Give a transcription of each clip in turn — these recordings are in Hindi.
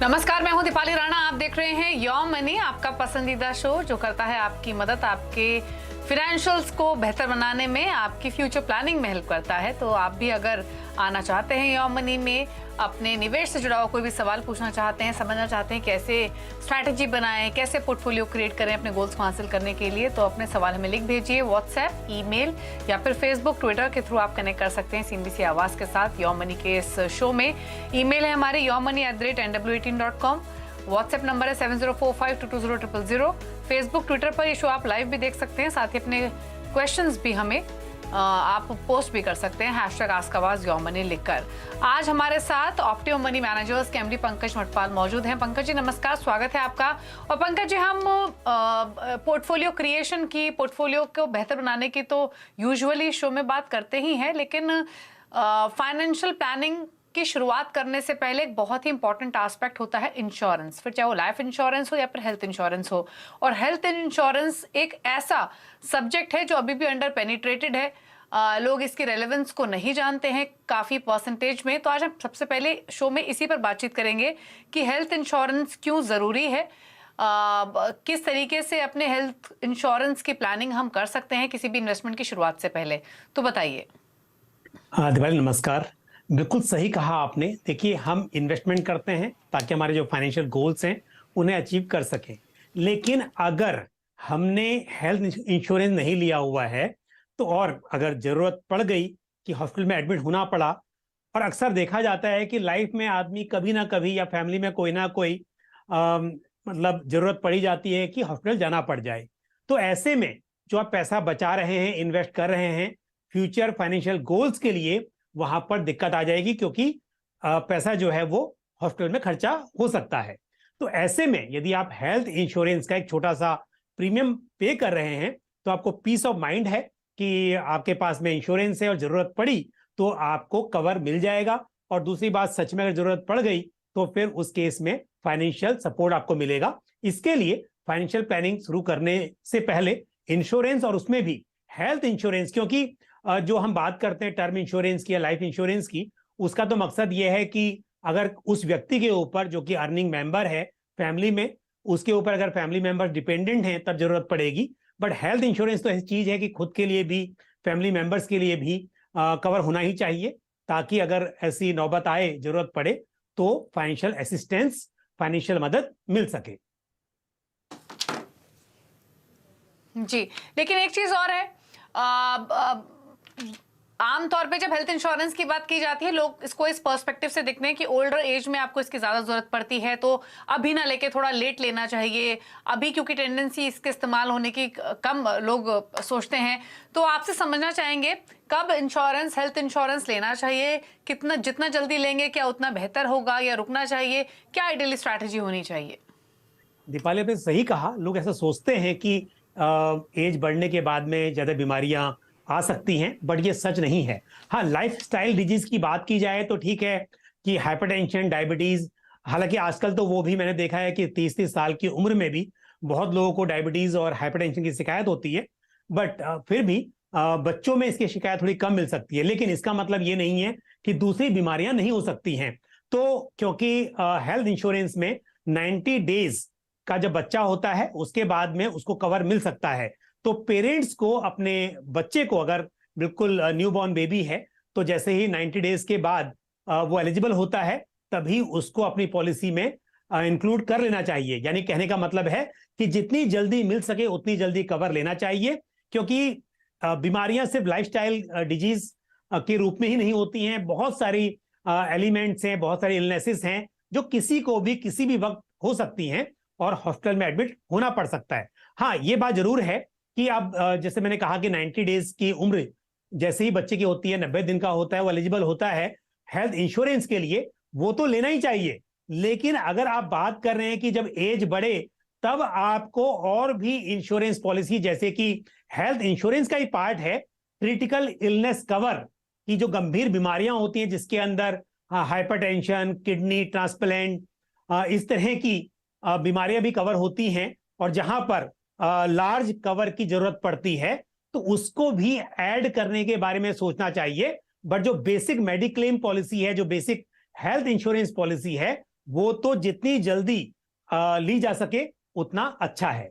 नमस्कार, मैं हूं दीपाली राणा। आप देख रहे हैं योर मनी, आपका पसंदीदा शो जो करता है आपकी मदद, आपके फिनेंशियल्स को बेहतर बनाने में, आपकी फ्यूचर प्लानिंग में हेल्प करता है। तो आप भी अगर आना चाहते हैं योर मनी में, अपने निवेश से जुड़ा हुआ कोई भी सवाल पूछना चाहते हैं, समझना चाहते हैं कैसे स्ट्रैटेजी बनाएं, कैसे पोर्टफोलियो क्रिएट करें अपने गोल्स को हासिल करने के लिए, तो अपने सवाल हमें लिख भेजिए। व्हाट्सएप, ईमेल या फिर फेसबुक, ट्विटर के थ्रू आप कनेक्ट कर सकते हैं CNBC आवाज के साथ योर मनी के इस शो में। ईमेल है हमारे yourmoney@nw18.com। व्हाट्सएप नंबर है 7045220000। फेसबुक, ट्विटर पर ये शो आप लाइव भी देख सकते हैं। साथ ही अपने क्वेश्चंस भी हमें आप पोस्ट भी कर सकते हैं #AskAwaz योर मनी लिखकर। आज हमारे साथ ऑप्टिमम मनी मैनेजर्स के MD पंकज मटपाल मौजूद हैं। पंकज जी नमस्कार, स्वागत है आपका। और पंकज जी, हम पोर्टफोलियो क्रिएशन की, पोर्टफोलियो को बेहतर बनाने की तो यूजुअली शो में बात करते ही हैं, लेकिन फाइनेंशियल प्लानिंग की शुरुआत करने से पहले एक बहुत ही इंपॉर्टेंट एस्पेक्ट होता है इंश्योरेंस। फिर चाहे वो लाइफ इंश्योरेंस हो या फिर हेल्थ इंश्योरेंस हो। और हेल्थ इंश्योरेंस एक ऐसा सब्जेक्ट है जो अभी भी अंडर पेनिट्रेटेड है। लोग इसकी रेलेवेंस को नहीं जानते हैं काफ़ी परसेंटेज में। तो आज हम सबसे पहले शो में इसी पर बातचीत करेंगे कि हेल्थ इंश्योरेंस क्यों ज़रूरी है, किस तरीके से अपने हेल्थ इंश्योरेंस की प्लानिंग हम कर सकते हैं किसी भी इन्वेस्टमेंट की शुरुआत से पहले। तो बताइए। दिवाली नमस्कार, बिल्कुल सही कहा आपने। देखिए, हम इन्वेस्टमेंट करते हैं ताकि हमारे जो फाइनेंशियल गोल्स हैं उन्हें अचीव कर सकें, लेकिन अगर हमने हेल्थ इंश्योरेंस नहीं लिया हुआ है तो, और अगर जरूरत पड़ गई कि हॉस्पिटल में एडमिट होना पड़ा, और अक्सर देखा जाता है कि लाइफ में आदमी कभी ना कभी या फैमिली में कोई ना कोई मतलब जरूरत पड़ी जाती है कि हॉस्पिटल जाना पड़ जाए, तो ऐसे में जो आप पैसा बचा रहे हैं, इन्वेस्ट कर रहे हैं फ्यूचर फाइनेंशियल गोल्स के लिए, वहां पर दिक्कत आ जाएगी, क्योंकि पैसा जो है वो हॉस्पिटल में खर्चा हो सकता है। तो ऐसे में यदि आप हेल्थ इंश्योरेंस का एक छोटा सा प्रीमियम पे कर रहे हैं तो आपको पीस ऑफ माइंड है कि आपके पास में इंश्योरेंस है और जरूरत पड़ी तो आपको कवर मिल जाएगा। और दूसरी बात, सच में अगर जरूरत पड़ गई तो फिर उस केस में फाइनेंशियल सपोर्ट आपको मिलेगा। इसके लिए फाइनेंशियल प्लानिंग शुरू करने से पहले इंश्योरेंस, और उसमें भी हेल्थ इंश्योरेंस, क्योंकि जो हम बात करते हैं टर्म इंश्योरेंस की या लाइफ इंश्योरेंस की, उसका तो मकसद ये है कि अगर उस व्यक्ति के ऊपर जो कि अर्निंग मेंबर है फैमिली में, उसके ऊपर अगर फैमिली मेंबर डिपेंडेंट हैं तब जरूरत पड़ेगी। बट हेल्थ इंश्योरेंस तो ऐसी चीज है कि खुद के लिए भी, फैमिली मेंबर्स के लिए भी कवर होना ही चाहिए, ताकि अगर ऐसी नौबत आए, जरूरत पड़े, तो फाइनेंशियल असिस्टेंस, फाइनेंशियल मदद मिल सके। जी, लेकिन एक चीज और है, आमतौर पे जब हेल्थ इंश्योरेंस की बात की जाती है, लोग इसको इस पर्सपेक्टिव से देखते हैं कि ओल्डर एज में आपको इसकी ज्यादा जरूरत पड़ती है, तो अभी ना लेके थोड़ा लेट लेना चाहिए। अभी क्योंकि टेंडेंसी इसके इस्तेमाल होने की कम लोग सोचते हैं। तो आपसे समझना चाहेंगे कब इंश्योरेंस, हेल्थ इंश्योरेंस लेना चाहिए, कितना, जितना जल्दी लेंगे क्या उतना बेहतर होगा, या रुकना चाहिए, क्या आइडियली स्ट्रैटेजी होनी चाहिए? दीपाली, आपने सही कहा। लोग ऐसा सोचते हैं कि एज बढ़ने के बाद में ज्यादा बीमारियां आ सकती हैं, बट ये सच नहीं है। हाँ, लाइफस्टाइल डिजीज की बात की जाए तो ठीक है कि हाइपरटेंशन, डायबिटीज, हालांकि आजकल तो वो भी मैंने देखा है कि 30-30 साल की उम्र में भी बहुत लोगों को डायबिटीज और हाइपरटेंशन की शिकायत होती है। बट फिर भी बच्चों में इसकी शिकायत थोड़ी कम मिल सकती है, लेकिन इसका मतलब ये नहीं है कि दूसरी बीमारियां नहीं हो सकती हैं। तो क्योंकि हेल्थ इंश्योरेंस में 90 डेज का जब बच्चा होता है उसके बाद में उसको कवर मिल सकता है। तो पेरेंट्स को अपने बच्चे को, अगर बिल्कुल न्यूबॉर्न बेबी है, तो जैसे ही 90 डेज के बाद वो एलिजिबल होता है, तभी उसको अपनी पॉलिसी में इंक्लूड कर लेना चाहिए। यानी कहने का मतलब है कि जितनी जल्दी मिल सके उतनी जल्दी कवर लेना चाहिए, क्योंकि बीमारियां सिर्फ लाइफस्टाइल डिजीज के रूप में ही नहीं होती हैं। बहुत सारी एलिमेंट्स हैं, बहुत सारी इलनेसेस हैं जो किसी को भी किसी भी वक्त हो सकती हैं और हॉस्पिटल में एडमिट होना पड़ सकता है। हाँ, ये बात जरूर है कि अब जैसे मैंने कहा कि 90 डेज की उम्र जैसे ही बच्चे की होती है, 90 दिन का होता है, वो एलिजिबल होता है हेल्थ इंश्योरेंस के लिए, वो तो लेना ही चाहिए। लेकिन अगर आप बात कर रहे हैं कि जब एज बढ़े तब आपको और भी इंश्योरेंस पॉलिसी, जैसे कि हेल्थ इंश्योरेंस का ही पार्ट है क्रिटिकल इलनेस कवर, की जो गंभीर बीमारियां होती हैं जिसके अंदर हाइपरटेंशन, किडनी ट्रांसप्लांट, इस तरह की बीमारियां भी कवर होती हैं, और जहां पर लार्ज कवर की जरूरत पड़ती है तो उसको भी ऐड करने के बारे में सोचना चाहिए। बट जो बेसिक मेडिक्लेम पॉलिसी है, जो बेसिक हेल्थ इंश्योरेंस पॉलिसी है, वो तो जितनी जल्दी ली जा सके उतना अच्छा है।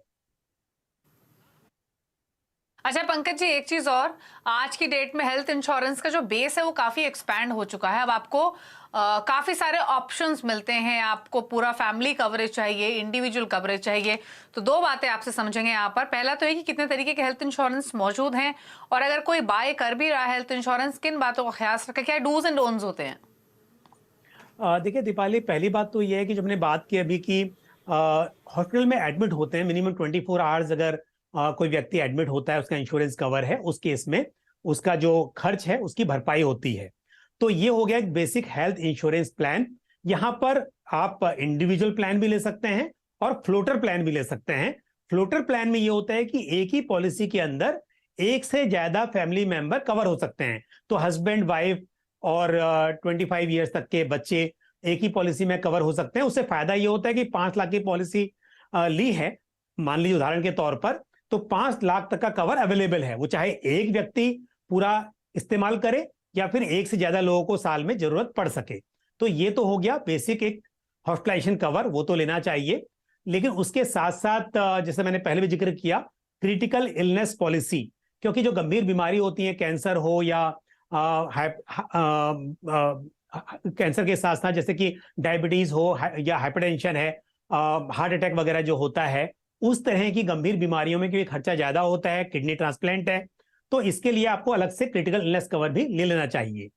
अच्छा पंकज जी, एक चीज और, आज की डेट में हेल्थ इंश्योरेंस का जो बेस है वो काफी एक्सपैंड हो चुका है। अब आपको काफी सारे ऑप्शंस मिलते हैं। आपको पूरा फैमिली कवरेज चाहिए, इंडिविजुअल कवरेज चाहिए, तो दो बातें आपसे समझेंगे यहाँ पर। पहला तो है कि कितने तरीके के हेल्थ इंश्योरेंस मौजूद हैं, और अगर कोई बाय कर भी रहा है हेल्थ इंश्योरेंस, किन बातों का ख्याल रखें, क्या डूज एंड डोंट्स होते हैं? देखिए दीपाली, पहली बात तो ये है कि जो हमने बात की अभी कि हॉस्पिटल में एडमिट होते हैं मिनिमम 24 आवर्स, अगर कोई व्यक्ति एडमिट होता है, उसका इंश्योरेंस कवर है, उस केस में उसका जो खर्च है उसकी भरपाई होती है। तो ये हो गया एक बेसिक हेल्थ इंश्योरेंस प्लान। यहाँ पर आप इंडिविजुअल प्लान भी ले सकते हैं और फ्लोटर प्लान भी ले सकते हैं। फ्लोटर प्लान में ये होता है कि एक ही पॉलिसी के अंदर एक से ज्यादा फैमिली मेंबर कवर हो सकते हैं। तो हस्बैंड, वाइफ और 25 ईयर्स तक के बच्चे एक ही पॉलिसी में कवर हो सकते हैं। उससे फायदा ये होता है कि 5 लाख की पॉलिसी ली है, मान लीजिए उदाहरण के तौर पर, तो 5 लाख तक का कवर अवेलेबल है। वो चाहे एक व्यक्ति पूरा इस्तेमाल करे या फिर एक से ज्यादा लोगों को साल में जरूरत पड़ सके। तो ये तो हो गया बेसिक एक हॉस्पिटलाइजेशन कवर, वो तो लेना चाहिए। लेकिन उसके साथ साथ जैसे मैंने पहले भी जिक्र किया, क्रिटिकल इलनेस पॉलिसी, क्योंकि जो गंभीर बीमारी होती है, कैंसर हो या कैंसर के साथ साथ जैसे कि डायबिटीज हो या हाइपरटेंशन है, हार्ट अटैक वगैरह जो होता है, उस तरह की गंभीर बीमारियों में क्योंकि खर्चा ज्यादा होता है, किडनी ट्रांसप्लांट है, तो इसके लिए आपको अलग से क्रिटिकल इलनेस कवर भी ले लेना चाहिए।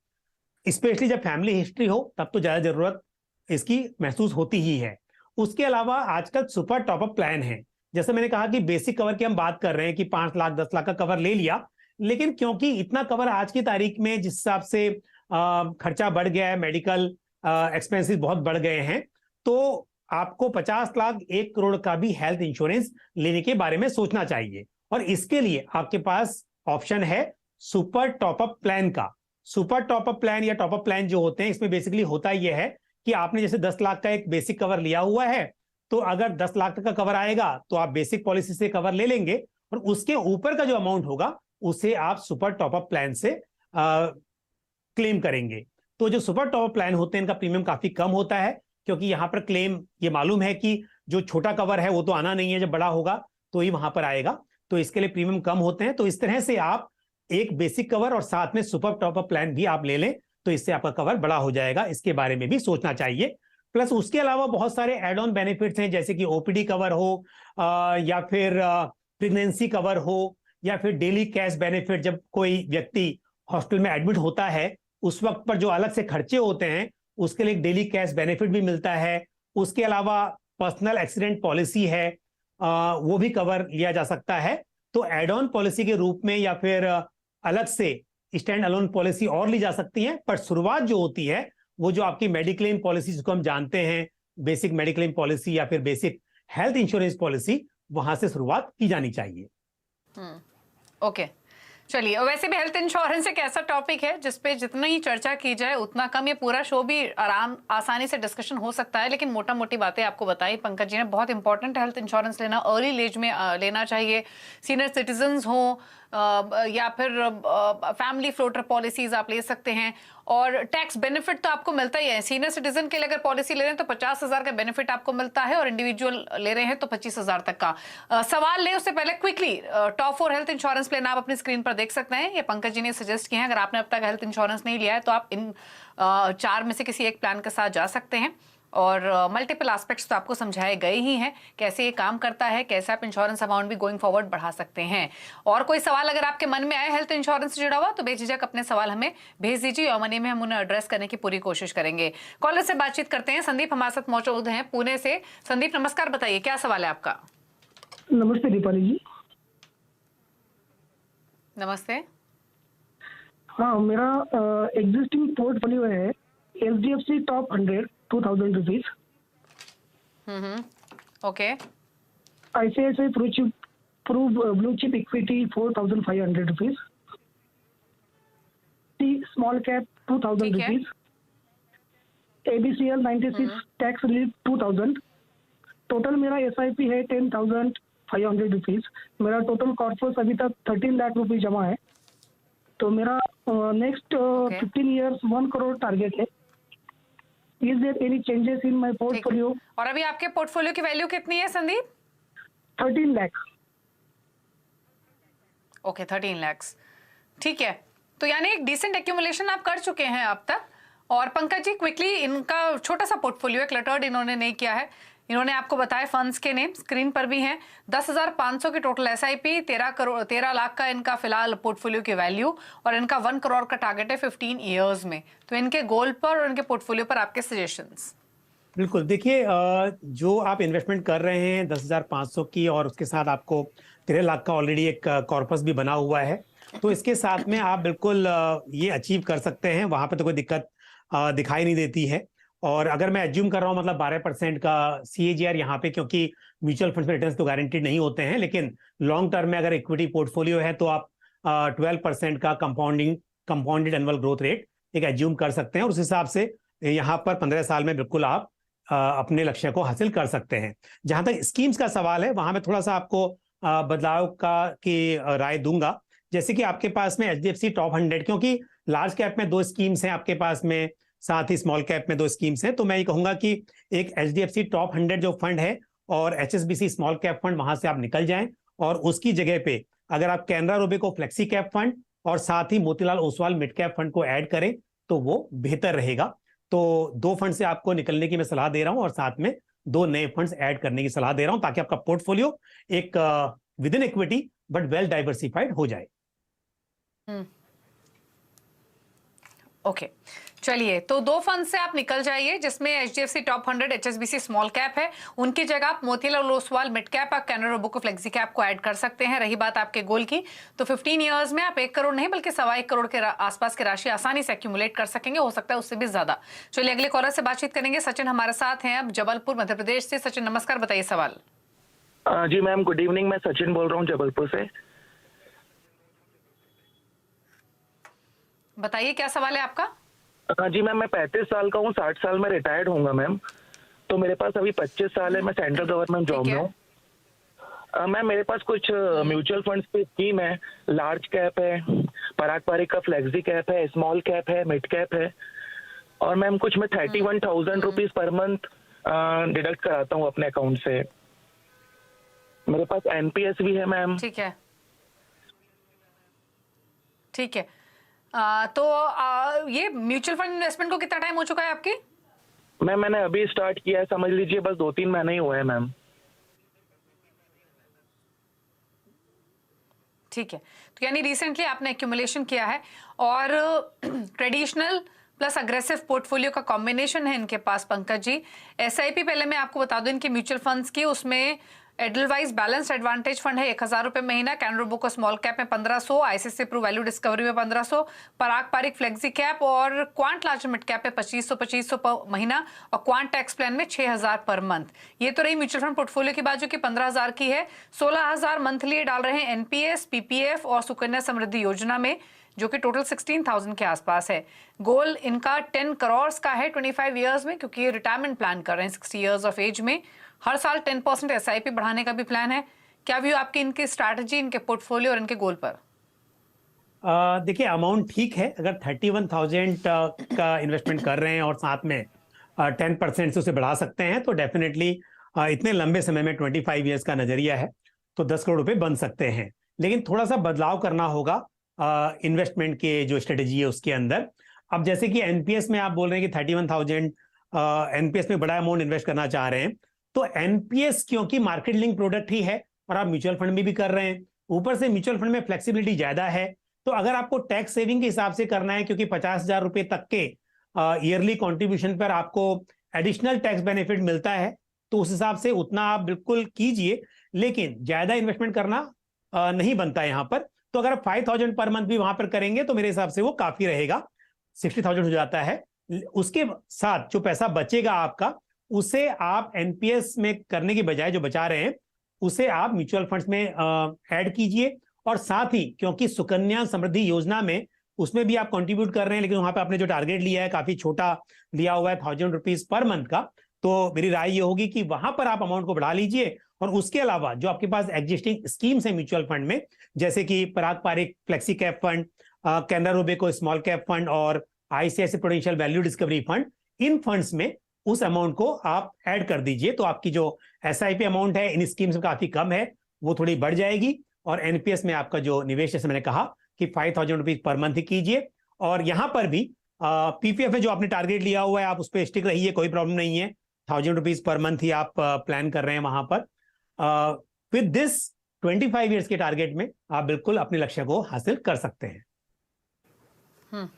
स्पेशली जब फैमिली हिस्ट्री हो तब तो ज्यादा जरूरत इसकी महसूस होती ही है। उसके अलावा आजकल सुपर टॉपअप प्लान है। जैसे मैंने कहा कि बेसिक कवर की हम बात कर रहे हैं कि 5 लाख 10 लाख का कवर ले लिया, लेकिन क्योंकि इतना कवर आज की तारीख में जिस हिसाब से खर्चा बढ़ गया है, मेडिकल एक्सपेंसेस बहुत बढ़ गए हैं, तो आपको 50 लाख 1 करोड़ का भी हेल्थ इंश्योरेंस लेने के बारे में सोचना चाहिए। और इसके लिए आपके पास ऑप्शन है सुपर टॉपअप प्लान का। सुपर टॉपअप प्लान या टॉपअप प्लान जो होते हैं, इसमें बेसिकली होता यह है कि आपने जैसे 10 लाख का एक बेसिक कवर लिया हुआ है, तो अगर 10 लाख तक का कवर आएगा तो आप बेसिक पॉलिसी से कवर ले लेंगे, और उसके ऊपर का जो अमाउंट होगा उसे आप सुपर टॉपअप प्लान से क्लेम करेंगे। तो जो सुपर टॉपअप प्लान होते हैं इनका प्रीमियम काफी कम होता है, क्योंकि यहां पर क्लेम ये मालूम है कि जो छोटा कवर है वो तो आना नहीं है, जब बड़ा होगा तो ही वहां पर आएगा, तो इसके लिए प्रीमियम कम होते हैं। तो इस तरह से आप एक बेसिक कवर और साथ में सुपर टॉपअप प्लान भी आप ले लें, तो इससे आपका कवर बड़ा हो जाएगा। इसके बारे में भी सोचना चाहिए। प्लस उसके अलावा बहुत सारे एड ऑन बेनिफिट्स हैं, जैसे कि ओपीडी कवर हो, या फिर प्रेगनेंसी कवर हो, या फिर डेली कैश बेनिफिट। जब कोई व्यक्ति हॉस्पिटल में एडमिट होता है उस वक्त पर जो अलग से खर्चे होते हैं उसके लिए डेली कैश बेनिफिट भी मिलता है। उसके अलावा पर्सनल एक्सीडेंट पॉलिसी है, वो भी कवर लिया जा सकता है। तो एड ऑन पॉलिसी के रूप में या फिर अलग से स्टैंड अलोन पॉलिसी और ली जा सकती है। पर शुरुआत जो होती है वो जो आपकी मेडिक्लेम पॉलिसी जिसको हम जानते हैं, बेसिक मेडिक्लेम पॉलिसी या फिर बेसिक हेल्थ इंश्योरेंस पॉलिसी, वहां से शुरुआत की जानी चाहिए। ओके, चलिए। और वैसे भी हेल्थ इंश्योरेंस एक ऐसा टॉपिक है जिसपे जितना ही चर्चा की जाए उतना कम। ये पूरा शो भी आसानी से डिस्कशन हो सकता है, लेकिन मोटा मोटी बातें आपको बताई पंकज जी ने। बहुत इंपॉर्टेंट है हेल्थ इंश्योरेंस लेना, अर्ली एज में लेना चाहिए। सीनियर सिटीजन्स हो या फिर फैमिली फ्लोटर पॉलिसीज आप ले सकते हैं, और टैक्स बेनिफिट तो आपको मिलता ही है। सीनियर सिटीजन के लिए अगर पॉलिसी ले रहे हैं तो 50,000 का बेनिफिट आपको मिलता है, और इंडिविजुअल ले रहे हैं तो 25,000 तक का। सवाल ले उससे पहले quickly top 4 health insurance plan आप अपनी स्क्रीन पर देख सकते हैं। ये पंकज जी ने सजेस्ट किए हैं। अगर आपने अब तक हेल्थ इंश्योरेंस नहीं लिया है तो आप इन 4 में से किसी एक प्लान के साथ जा सकते हैं। और मल्टीपल एस्पेक्ट्स तो आपको समझाए गए ही हैं, कैसे ये काम करता है, कैसे आप इंश्योरेंस अमाउंट भी गोइंग फॉरवर्ड बढ़ा सकते हैं। और कोई सवाल अगर आपके मन में आए हेल्थ इंश्योरेंस से जुड़ा हुआ तो बेझिझक अपने सवाल हमें भेज दीजिए, और मनी में हम उन्हें एड्रेस करने की पूरी कोशिश करेंगे। कॉलर से बातचीत करते हैं। संदीप हमारे साथ मौजूद हैं पुणे से। संदीप नमस्कार, बताइए क्या सवाल है आपका? नमस्ते दीपाली जी। नमस्ते। हाँ, मेरा एग्जिस्टिंग पोर्टफोलियो है HDFC top 100 2,000 rupees, okay. ICICI blue chip equity 4,500 rupees, small cap 2,000 rupees, ABCL 96 tax relief 2,000। Total मेरा SIP है 10,500 रुपीज। मेरा टोटल कॉर्पस अभी तक 13 लाख रुपीज जमा है। तो मेरा नेक्स्ट 15 ईयर्स 1 करोड़ टारगेट है। Is there any changes in my ठीक है। portfolio? और अभी आपके पोर्टफोलियो की वैल्यू कितनी है संदीप? 13 lakh. Okay 13 lakhs। ठीक है, तो यानी एक डिसेंट एक्यूमुलेशन आप कर चुके हैं अब तक। और पंकज जी क्विकली इनका छोटा सा पोर्टफोलियो है, क्लटर्ड इन्होंने नहीं किया है। इन्होंने आपको बताया फंड्स के नेम स्क्रीन पर भी हैं। 10,500 की टोटल एसआईपी, 13 लाख का इनका फिलहाल पोर्टफोलियो की वैल्यू, और इनका 1 करोड़ का टारगेट है 15 ईयर्स में। तो इनके गोल पर और इनके पोर्टफोलियो पर आपके सजेशंस? बिल्कुल, देखिए जो आप इन्वेस्टमेंट कर रहे हैं 10,500 की, और उसके साथ आपको 13 लाख का ऑलरेडी एक कॉर्पस भी बना हुआ है, तो इसके साथ में आप बिल्कुल ये अचीव कर सकते हैं। वहां पे तो कोई दिक्कत दिखाई नहीं देती है। और अगर मैं एज्यूम कर रहा हूँ मतलब 12% का CAGR यहाँ पे, क्योंकि म्यूचुअल फंड में रिटर्न्स तो गारंटीड नहीं होते हैं, लेकिन लॉन्ग टर्म में अगर इक्विटी पोर्टफोलियो है तो आप 12% का कंपाउंडेड एनुअल ग्रोथ रेट एक एज्यूम कर सकते हैं। और उस हिसाब से यहाँ पर 15 साल में बिल्कुल आप अपने लक्ष्य को हासिल कर सकते हैं। जहां तक स्कीम्स का सवाल है, वहां में थोड़ा सा आपको बदलाव की राय दूंगा। जैसे कि आपके पास में HDFC टॉप 100, क्योंकि लार्ज कैप में 2 स्कीम्स हैं आपके पास में, साथ ही स्मॉल कैप में 2 स्कीम्स हैं, तो मैं ये कहूंगा कि एक HDFC टॉप 100 जो फंड है और HSBC स्मॉल कैप फंड, वहां से आप निकल जाएं, और उसकी जगह पे अगर आप Canara Robeco flexi cap fund और साथ ही Motilal Oswal mid cap fund को ऐड करें तो वो बेहतर रहेगा। तो 2 फंड से आपको निकलने की मैं सलाह दे रहा हूं, और साथ में 2 नए फंड्स ऐड करने की सलाह दे रहा हूं, ताकि आपका पोर्टफोलियो एक with in equity but well diversified हो जाए। ओके, चलिए, तो 2 फंड से आप निकल जाइए, जिसमें HDFC top 100, HSBC small cap है। उनकी जगह आप मोतीलाल ओसवाल मिड कैप और कैनरा रोबेको फ्लेक्सी कैप को ऐड कर सकते हैं। रही बात आपके गोल की, तो 15 इयर्स में आप 1 करोड़ नहीं बल्कि 1.25 करोड़ के आसपास की राशि आसानी से एक्यूमुलेट कर सकेंगे, हो सकता है उससे भी ज्यादा। चलिए अगले कॉलर से बातचीत करेंगे। सचिन हमारे साथ हैं अब जबलपुर मध्य प्रदेश से। सचिन नमस्कार, बताइए सवाल। जी मैम, गुड इवनिंग। मैं सचिन बोल रहा हूँ जबलपुर से। बताइए क्या सवाल है आपका? जी मैम, मैं 35 साल का हूँ, 60 साल में रिटायर्ड होऊंगा मैम। तो मेरे पास अभी 25 साल है, मैं सेंट्रल गवर्नमेंट जॉब में हूँ। मैम मेरे पास कुछ म्यूचुअल फंड्स की स्कीम है। लार्ज कैप है, पराग पारिक का फ्लेक्सी कैप है, स्मॉल कैप है, मिड कैप है। और मैम कुछ मैं 31,000 रुपीज पर मंथ डिडक्ट कराता हूँ अपने अकाउंट से। मेरे पास NPS भी है मैम। ठीक है, ठीक है। तो ये म्यूचुअल फंड इन्वेस्टमेंट को कितना टाइम हो चुका है आपकी? मैम मैंने अभी स्टार्ट किया है, समझ लीजिए बस 2-3 महीने ही हुए हैं मैम। ठीक है, तो यानी रिसेंटली आपने एक्यूमुलेशन किया है, और ट्रेडिशनल प्लस अग्रेसिव पोर्टफोलियो का कॉम्बिनेशन है इनके पास। पंकज जी, SIP पहले मैं आपको बता दूं इनकी म्यूचुअल फंड्स की, उसमें एडलवाइज बैलेंस एडवांटेज फंड है 1,000 रुपए महीना, कैनरा रोबेको स्मॉल कैप में 1,500, ICICI प्रू वैल्यू डिस्कवरी में 1,500, पराग पारिक फ्लेक्सी कैप और क्वांट लार्ज मिड कैप पे 2,500 पर महीना, और क्वांट टैक्स प्लान में 6,000 पर मंथ। ये तो रही म्यूचुअल फंड पोर्टफोलियो की बाजू की 15,000 की है। 16,000 मंथली डाल रहे हैं NPS, PPF और सुकन्या समृद्धि योजना में, जो कि टोटल 16,000 के आसपास है। गोल इनका 10 करोड़ का है 25 ईयर्स में, क्योंकि ये रिटायरमेंट प्लान कर रहे हैं 60 ईयर्स ऑफ एज में। हर साल 10% SIP बढ़ाने का भी प्लान है। क्या व्यू आपकी इनकी स्ट्रैटेजी, इनके पोर्टफोलियो और इनके गोल पर? देखिए, अमाउंट ठीक है। अगर 31,000 का इन्वेस्टमेंट कर रहे हैं और साथ में 10% से उसे बढ़ा सकते हैं, तो डेफिनेटली इतने लंबे समय में 25 ईयर्स का नजरिया है तो 10 करोड़ रुपए बन सकते हैं। लेकिन थोड़ा सा बदलाव करना होगा इन्वेस्टमेंट के जो स्ट्रेटेजी है उसके अंदर। अब जैसे कि NPS में आप बोल रहे हैं कि 31,000 NPS में बड़ा अमाउंट इन्वेस्ट करना चाह रहे हैं, तो NPS क्योंकि मार्केट लिंक प्रोडक्ट ही है और आप म्यूचुअल फंड में भी कर रहे हैं, ऊपर से म्यूचुअल फंड में फ्लेक्सिबिलिटी ज्यादा है, तो अगर आपको टैक्स सेविंग के हिसाब से करना है, क्योंकि 50,000 रुपए तक के ईयरली कंट्रीब्यूशन पर आपको एडिशनल टैक्स बेनिफिट मिलता है, तो उस हिसाब से उतना आप बिल्कुल कीजिए, लेकिन ज्यादा इन्वेस्टमेंट करना नहीं बनता है यहाँ पर। तो अगर आप 5,000 पर मंथ भी वहां पर करेंगे तो मेरे हिसाब से वो काफी रहेगा, 60,000 हो जाता है। उसके साथ जो पैसा बचेगा आपका, उसे आप NPS में करने की बजाय जो बचा रहे हैं उसे आप म्यूचुअल फंड्स में ऐड कीजिए। और साथ ही क्योंकि सुकन्या समृद्धि योजना में उसमें भी आप कंट्रीब्यूट कर रहे हैं, लेकिन वहां पे आपने जो टारगेट लिया है काफी छोटा लिया हुआ है, 1,000 रुपीज पर मंथ का, तो मेरी राय ये होगी कि वहां पर आप अमाउंट को बढ़ा लीजिए। और उसके अलावा जो आपके पास एग्जिस्टिंग स्कीम्स है म्यूचुअल फंड में, जैसे कि Parag Parikh flexi cap fund, Canara Robeco small cap fund और ICICI Prudential value discovery fund, इन फंड्स में उस अमाउंट को आप ऐड कर दीजिए, तो आपकी जो SIP अमाउंट है इन स्कीम्स में काफी कम है, वो थोड़ी बढ़ जाएगी। और NPS में आपका जो निवेश, जैसे मैंने कहा कि 5,000 रुपीज पर मंथ कीजिए। और यहां पर भी PPF में जो आपने टारगेट लिया हुआ है आप उस पर स्टिक रहिए, कोई प्रॉब्लम नहीं है। 1,000 रुपीज पर मंथ ही आप प्लान कर रहे हैं वहां पर। विद दिस 25 ईयर्स के टारगेट में आप बिल्कुल अपने लक्ष्य को हासिल कर सकते हैं।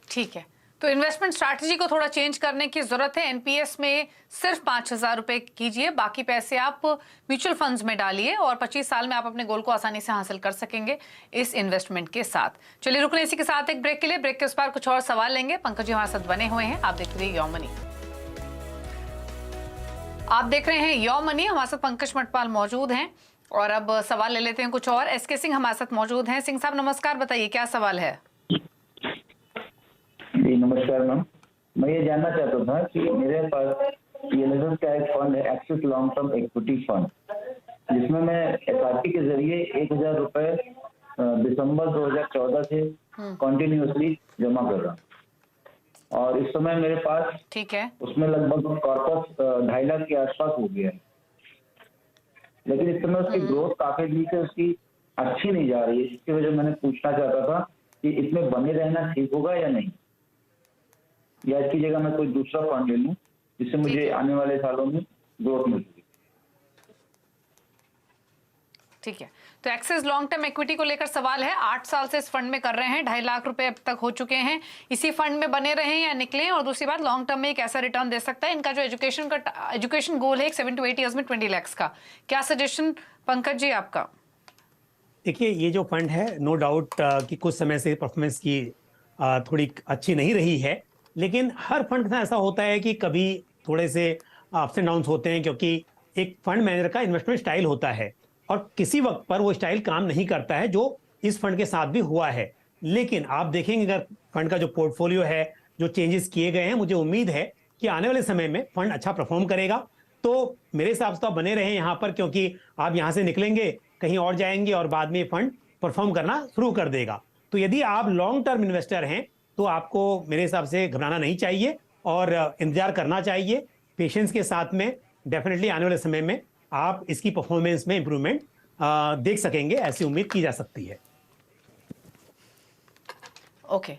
ठीक है, तो इन्वेस्टमेंट स्ट्रैटेजी को थोड़ा चेंज करने की जरूरत है। NPS में सिर्फ 5,000 रुपए कीजिए, बाकी पैसे आप म्यूचुअल फंड्स में डालिए और 25 साल में आप अपने गोल को आसानी से हासिल कर सकेंगे इस इन्वेस्टमेंट के साथ। चलिए रुकने इसी के साथ एक ब्रेक के लिए, ब्रेक के उस पार कुछ और सवाल लेंगे। पंकज जी हमारे साथ बने हुए हैं, आप देख रहे हैं योर मनी। आप देख रहे हैं योर मनी, हमारे साथ पंकज मटपाल मौजूद हैं और अब सवाल ले लेते हैं कुछ और। SK सिंह हमारे साथ मौजूद हैं। सिंह साहब नमस्कार, बताइए क्या सवाल है? जी नमस्कार मैम, मैं ये जानना चाहता था कि मेरे पास PLSS का एक फंड है, axis long term equity fund, जिसमें मैं SIP के जरिए 1,000 रुपए दिसंबर 2014 से कंटिन्यूअसली जमा कर रहा हूँ और इस समय मेरे पास ठीक है, उसमें लगभग कॉर्पस 2.5 लाख के आसपास हो गया है, लेकिन इस समय उसकी ग्रोथ काफी दिन से उसकी अच्छी नहीं जा रही है। इसकी वजह मैंने पूछना चाहता था कि इसमें बने रहना ठीक होगा या नहीं, या इसकी जगह मैं कोई दूसरा फंड ले लूं जिससे मुझे आने वाले सालों में ग्रोथ मिल सके। ठीक है, तो एक्सिस लॉन्ग टर्म इक्विटी को लेकर सवाल है। 8 साल से इस फंड में कर रहे हैं, 2.5 लाख रुपए अब तक हो चुके हैं। इसी फंड में बने रहें या निकलें? और दूसरी बात, लॉन्ग टर्म में एक ऐसा रिटर्न दे सकता है। इनका जो एजुकेशन गोल है 7 to 8 ईयर्स में 20 लाख का, क्या सजेशन पंकज जी आपका? देखिए, ये जो फंड है नो डाउट कि कुछ समय से परफॉर्मेंस की थोड़ी अच्छी नहीं रही है, लेकिन हर फंड के साथ ऐसा होता है कि कभी थोड़े से अप्स एंड डाउन्स होते हैं, क्योंकि एक फंड मैनेजर का इन्वेस्टमेंट स्टाइल होता है और किसी वक्त पर वो स्टाइल काम नहीं करता है, जो इस फंड के साथ भी हुआ है। लेकिन आप देखेंगे अगर फंड का जो पोर्टफोलियो है, जो चेंजेस किए गए हैं, मुझे उम्मीद है कि आने वाले समय में फंड अच्छा परफॉर्म करेगा। तो मेरे हिसाब से तो आप बने रहें यहाँ पर, क्योंकि आप यहाँ से निकलेंगे कहीं और जाएंगे और बाद में फंड परफॉर्म करना शुरू कर देगा। तो यदि आप लॉन्ग टर्म इन्वेस्टर हैं तो आपको मेरे हिसाब से घबराना नहीं चाहिए और इंतजार करना चाहिए पेशेंस के साथ में। डेफिनेटली आने वाले समय में आप इसकी परफॉर्मेंस में इंप्रूवमेंट देख सकेंगे, ऐसी उम्मीद की जा सकती है। ओके,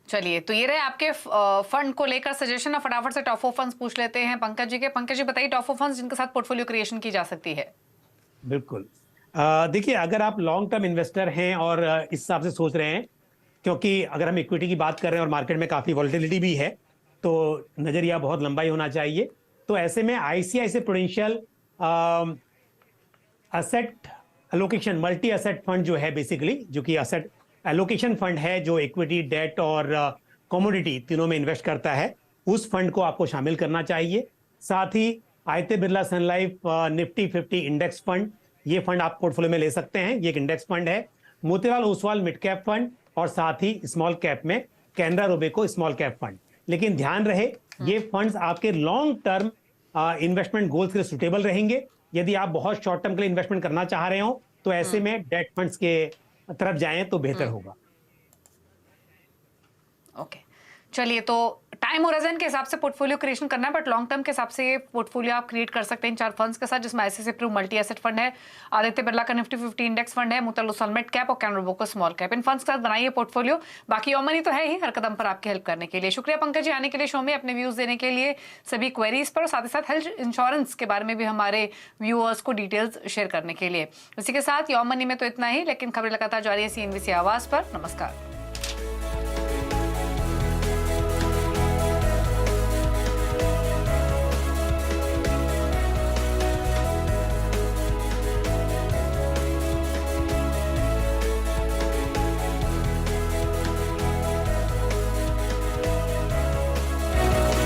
चलिए, तो ये रहे आपके फंड को लेकर सजेशन। अब फटाफट से टॉप 4 फंड्स पूछ लेते हैं पंकज जी के। पंकज जी बताइए टॉप 4 फंड्स जिनके साथ पोर्टफोलियो क्रिएशन की जा सकती है। बिल्कुल, देखिए, अगर आप लॉन्ग टर्म इन्वेस्टर हैं और इस हिसाब से सोच रहे हैं, क्योंकि अगर हम इक्विटी की बात कर रहे हैं और मार्केट में काफ़ी वॉलेटिलिटी भी है, तो नज़रिया बहुत लंबा ही होना चाहिए। तो ऐसे में ICICI prudential asset allocation multi asset fund जो है, बेसिकली जो कि असेट एलोकेशन फंड है, जो इक्विटी, डेट और कमोडिटी तीनों में इन्वेस्ट करता है, उस फंड को आपको शामिल करना चाहिए। साथ ही आदित्य बिरला सन लाइफ निफ्टी 50 इंडेक्स फंड, ये फंड आप पोर्टफोलियो में ले सकते हैं, ये एक इंडेक्स फंड है। Motilal Oswal mid cap fund और साथ ही स्मॉल कैप में Canara Robeco small cap fund. लेकिन ध्यान रहे, ये फंड्स आपके लॉन्ग टर्म इन्वेस्टमेंट गोल्स के लिए सुटेबल रहेंगे। यदि आप बहुत शॉर्ट टर्म के लिए इन्वेस्टमेंट करना चाह रहे हो तो ऐसे में डेट फंड्स के तरफ जाएं तो बेहतर होगा। ओके, चलिए, तो टाइम होराइजन के हिसाब से पोर्टफोलियो क्रिएशन करना है, बट लॉन्ग टर्म के हिसाब से ये पोर्टफोलियो आप क्रिएट कर सकते हैं इन 4 फंड्स के साथ, जिसमें ICICI Pru multi asset fund है, आदित्य बिरला का निफ्टी 50 इंडेक्स फंड है, मोतीलाल ओसवाल मिड कैप और कैनरा रोबेको स्मॉल कैप। इन फंड्स के साथ बनाइए पोर्टफोलियो। बाकी योर मनी तो है ही हर कदम पर आपकी हेल्प करने के लिए। शुक्रिया पंकज जी आने के लिए शो में, अपने व्यूज देने के लिए, सभी क्वेरीज पर, और साथ ही साथ हेल्थ इंश्योरेंस के बारे में भी हमारे व्यूअर्स को डिटेल्स शेयर करने के लिए। इसी के साथ योर मनी में तो इतना ही, लेकिन खबरें लगातार जारी है CNBC आवाज पर। नमस्कार।